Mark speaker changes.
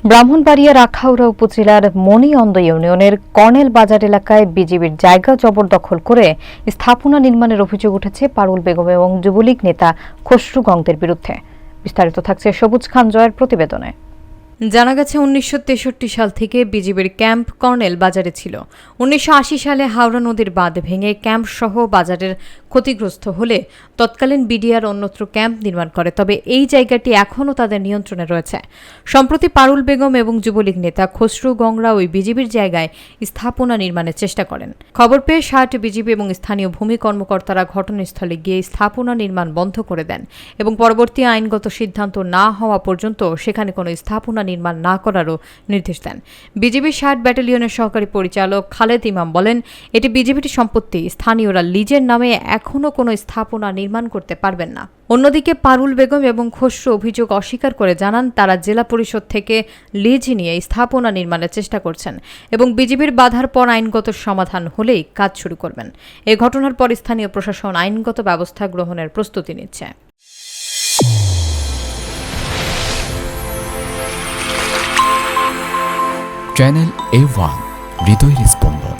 Speaker 1: ব্রাহ্মণবাড়িয়ার আখাউড়া উপজেলার মণিঅন্দ ইউনিয়নের কর্নেল বাজার এলাকায় বিজিবির জায়গা জবরদখল করে স্থাপনা নির্মাণের অভিযোগ উঠেছে পারুল বেগম এবং যুবলীগ নেতা খসরু গংদের বিরুদ্ধে। বিস্তারিত থাকছে সবুজ খান জয়ের প্রতিবেদনে। জানা গেছে ১৯৬৩ সাল থেকে বিজিবির ক্যাম্প কর্নেল বাজারে ছিল। ১৯৮০ সালে হাওড়া নদীর বাঁধ ভেঙে ক্যাম্প সহ বাজারের ক্ষতিগ্রস্ত হলে তৎকালীন বিডিআর অন্যত্র ক্যাম্প নির্মাণ করে, তবে এই জায়গাটি এখনও তাদের নিয়ন্ত্রণে রয়েছে। সম্প্রতি পারুল বেগম এবং যুবলীগ নেতা খসরু গংরা ওই বিজিবির জায়গায় স্থাপনা নির্মাণের চেষ্টা করেন। খবর পেয়ে ৬০ বিজিবি এবং স্থানীয় ভূমি কর্মকর্তারা ঘটনাস্থলে গিয়ে স্থাপনা নির্মাণ বন্ধ করে দেন এবং পরবর্তী আইনগত সিদ্ধান্ত না হওয়া পর্যন্ত সেখানে কোনো স্থাপনা নির্মাণ না করারও নির্দেশ দেন। বিজিবির ৬০ ব্যাটালিয়নের সহকারী পরিচালক খালেদ ইমাম বলেন, এটি বিজিবির সম্পত্তি, স্থানীয়রা লিজের নামে এখনও কোনো স্থাপনা নির্মাণ করতে পারবেন না। অন্যদিকে পারুল বেগম এবং খসরু অভিযোগ অস্বীকার করে জানান, তারা জেলা পরিষদ থেকে লিজ নিয়ে স্থাপনা নির্মাণের চেষ্টা করছেন এবং বিজিবির বাধার পর আইনগত সমাধান হলেই কাজ শুরু করবেন। এ ঘটনার পর স্থানীয় প্রশাসন আইনগত ব্যবস্থা গ্রহণের প্রস্তুতি নিচ্ছে।
Speaker 2: চ্যানেল A1 হৃদয়ের স্পন্দন।